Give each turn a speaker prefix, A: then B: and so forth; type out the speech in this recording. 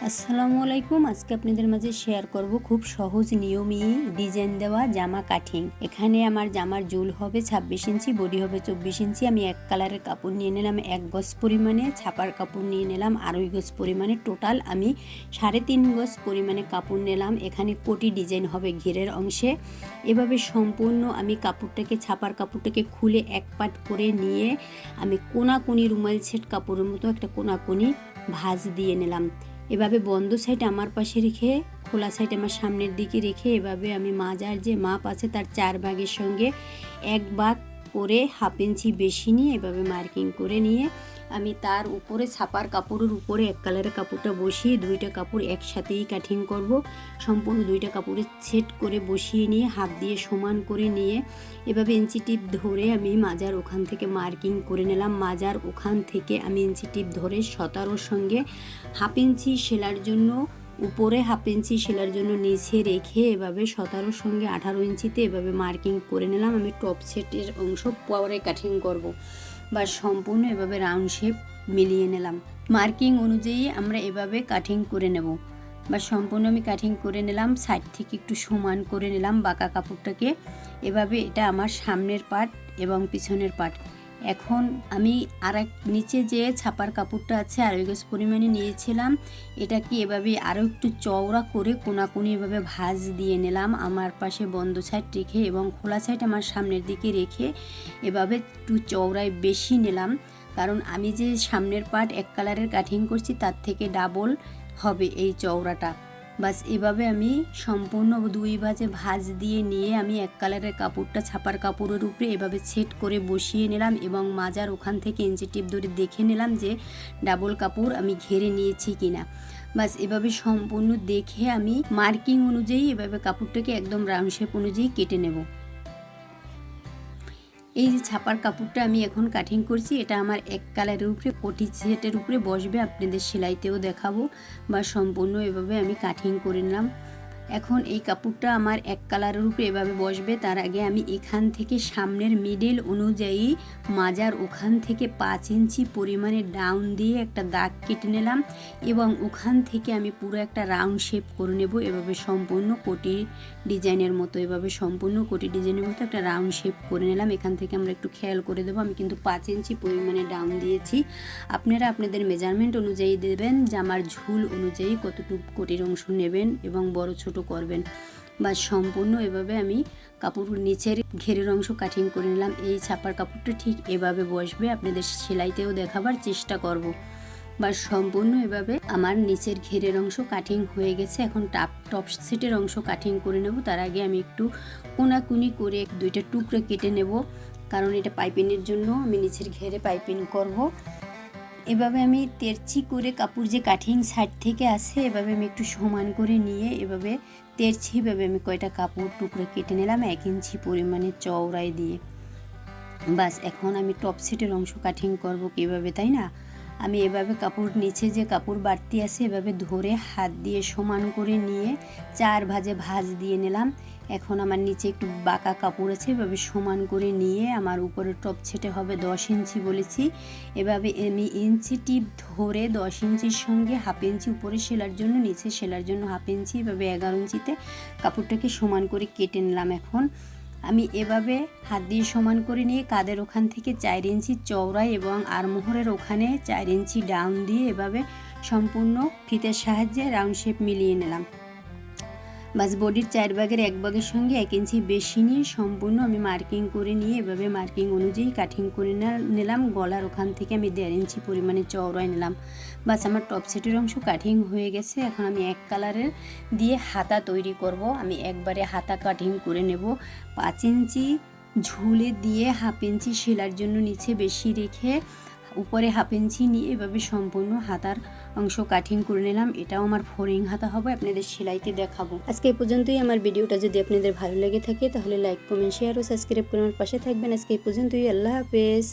A: আসসালামু আলাইকুম। আজকে আপনাদের মাঝে শেয়ার করব খুব সহজ নিয়মী ডিজাইন দেওয়া জামা কাটিং। এখানে আমার জামার জুল হবে 26 ইঞ্চি, বডি হবে 24 ইঞ্চি। আমি এক কালারের কাপড় নিয়ে নিলাম 1 গজ পরিমাণে, ছাপার কাপড় নিয়ে নিলাম 2.5 গজ পরিমাণে। টোটাল আমি 3.5 গজ পরিমাণে কাপড় নিলাম। এখানে কোটি ডিজাইন হবে ঘেরের অংশে। এভাবে সম্পূর্ণ আমি কাপড়টাকে, ছাপার কাপড়টাকে খুলে এক পাট করে নিয়ে আমি কোনাকুনি রুমাল সেট কাপড়ের মতো একটা কোনাকুনি ভাঁজ দিয়ে নিলাম। এভাবে বন্ধ সাইড আমার পাশে রেখে খোলা সাইড আমার সামনের দিকে রেখে এভাবে আমি মাজার যে মাপ আছে তার 4 ভাগের সঙ্গে 1 ভাগ করে 1/2 ইঞ্চি বেশি নিয়ে এভাবে মার্কিং করে নিয়ে আমি তার উপরে ছাপার কাপড়ের উপরে এক কালারের কাপড়টা বসিয়ে দুইটা কাপড় একসাথেই কাটিং করব। সম্পূর্ণ দুইটা কাপড়ে সেট করে বসিয়ে নিয়ে হাত দিয়ে সমান করে নিয়ে এভাবে ইঞ্চি টিপ ধরে আমি মাজার ওখান থেকে মার্কিং করে নিলাম। মাজার ওখান থেকে আমি ইঞ্চি টিপ ধরে 17 সঙ্গে 1/2 ইঞ্চি সেলার জন্য উপরে 1/2 ইঞ্চি সেলার জন্য নিচে রেখে এভাবে 17 সঙ্গে 18 ইঞ্চিতে এভাবে মার্কিং করে নিলাম। আমি টপ সেটের অংশ পরে কাটিং করব বা সম্পূর্ণ এভাবে রাউন্ড শেপ মিলিয়ে নিলাম। মার্কিং অনুযায়ী আমরা এভাবে কাটিং করে নেব বা সম্পূর্ণ আমি কাটিং করে নিলাম। সাইড থেকে একটু সমান করে নিলাম বাঁকা কাপড়টাকে। এভাবে এটা আমার সামনের পার্ট এবং পিছনের পার্ট। এখন আমি নিচে যে ছাপার কাপড়টা আছে 2.5 গজ পরিমাণে নিয়েছিলাম, এটাকে এভাবে আরও একটু চওড়া করে কোনাকুনি এভাবে ভাঁজ দিয়ে নিলাম। আমার পাশে বন্ধ সাইড রেখে এবং খোলা সাইড আমার সামনের দিকে রেখে এভাবে একটু চওড়ায় বেশি নিলাম, কারণ আমি যে সামনের পার্ট এক কালারের কাটিং করছি তার থেকে ডাবল হবে এই চওড়াটা। বাস এভাবে আমি সম্পূর্ণ 2 ভাঁজে ভাঁজ দিয়ে নিয়ে আমি এক কালারের কাপড়টা ছাপার কাপড়ের উপরে এভাবে সেট করে বসিয়ে নিলাম এবং মাজার ওখান থেকে ইঞ্চি টিপ ধরে দেখে নিলাম যে ডাবল কাপড় আমি ঘেরে নিয়েছি কিনা। বাস এভাবে সম্পূর্ণ দেখে আমি মার্কিং অনুযায়ী এভাবে কাপড়টাকে একদম রাউন্ড শেপ অনুযায়ী কেটে নেব। এই যে ছাপার কাপড়টা আমি এখন কাটিং করছি, এটা আমার এক কালারের উপরে কোটি সেটের উপরে বসবে, আপনাদের সেলাইতেও দেখাবো। বা সম্পূর্ণ এভাবে আমি কাটিং করে নিলাম। এখন এই কাপড়টা আমার এক কালারের উপরে এভাবে বসবে। তার আগে আমি এখান থেকে সামনের মিডল অনুযায়ী মাজার ওখান থেকে 5 ইঞ্চি পরিমাণে ডাউন দিয়ে একটা দাগ কেটে নিলাম এবং ওখান থেকে আমি পুরো একটা রাউন্ড শেপ করে নেব। এভাবে সম্পূর্ণ কোটি ডিজাইনের মতো, এভাবে সম্পূর্ণ কোটি ডিজাইনের মতো একটা রাউন্ড শেপ করে নিলাম। এখান থেকে আমরা একটু খেয়াল করে দেবো, আমি কিন্তু 5 ইঞ্চি পরিমাণে ডাউন দিয়েছি। আপনারা আপনাদের মেজারমেন্ট অনুযায়ী দেবেন, জামার ঝুল অনুযায়ী কতটুকু কোটির অংশ নেবেন এবং বড় ছোট করবেন। বা সম্পূর্ণ এভাবে আমি কাপড় নিচের ঘেরের অংশ কাটিং করে নিলাম। এই ছাপার কাপড়টা ঠিক এভাবে বসবে, আপনাদের সেলাইতেও দেখাবার চেষ্টা করব। বা সম্পূর্ণ এভাবে আমার নিচের ঘেরের অংশ কাটিং হয়ে গেছে। এখন টপ সেটের অংশ কাটিং করে নেব। তার আগে আমি একটু কোনাকুনি করে 2টা টুকরো কেটে নেব, কারণ এটা পাইপিংয়ের জন্য আমি নিচের ঘেরে পাইপিং করব। এভাবে আমি তেরচি করে কাপড় যে কাটিং সাইড থেকে আসে এভাবে আমি একটু সমান করে নিয়ে এভাবে তেরচিভাবে আমি কয়টা কাপড় টুকরো কেটে নিলাম 1 ইঞ্চি পরিমাণে চওড়ায় দিয়ে। বাস এখন আমি টপ সেটের অংশ কাটিং করব কীভাবে, তাই না? আমি এভাবে কাপড় নিচে যে কাপড় বাড়তি আছে এভাবে ধরে হাত দিয়ে সমান করে নিয়ে 4 ভাঁজে ভাঁজ দিয়ে নিলাম। এখন আমার নিচে একটু বাঁকা কাপড় আছে, এভাবে সমান করে নিয়ে আমার উপরে টপ সেটে হবে 10 ইঞ্চি বলেছি। এভাবে আমি ইঞ্চি টিপ ধরে 10 ইঞ্চির সঙ্গে 1/2 ইঞ্চি উপরে সেলার জন্য, নিচে সেলার জন্য 1/2 ইঞ্চি, এভাবে 11 ইঞ্চিতে কাপড়টাকে সমান করে কেটে নিলাম। এখন আমি এভাবে হাত দিয়ে সমান করে নিয়ে কাঁধের ওখান থেকে 4 ইঞ্চি চওড়ায় এবং আরমোহরের ওখানে 4 ইঞ্চি ডাউন দিয়ে এভাবে সম্পূর্ণ ফিতের সাহায্যে রাউন্ড শেপ মিলিয়ে নিলাম। বাস বডির 4 ভাগের 1 ভাগের সঙ্গে 1 ইঞ্চি বেশি নিয়ে সম্পূর্ণ আমি মার্কিং করে নিয়ে এভাবে মার্কিং অনুযায়ী কাটিং করে নিলাম। গলার ওখান থেকে আমি 1.5 ইঞ্চি পরিমাণে চওড়ায় নিলাম। বাস আমার টপ সেটের অংশ কাটিং হয়ে গেছে। এখন আমি এক কালারের দিয়ে হাতা তৈরি করব। আমি একবারে হাতা কাটিং করে নেব। 5 ইঞ্চি ঝুলে দিয়ে 1/2 ইঞ্চি সেলার জন্য নিচে বেশি রেখে উপরে 1/2 ইঞ্চি নিয়ে এভাবে সম্পূর্ণ হাতার অংশ কাটিং করে নিলাম। এটাও আমার ফোরিং হাতা হবে, আপনাদের সেলাইতে দেখাবো। আজকে এই পর্যন্তই। আমার ভিডিওটা যদি আপনাদের ভালো লেগে থাকে তাহলে লাইক, কমেন্ট, শেয়ার ও সাবস্ক্রাইব করে আমার পাশে থাকবেন। আজকে এই পর্যন্তই। আল্লাহ হাফেজ।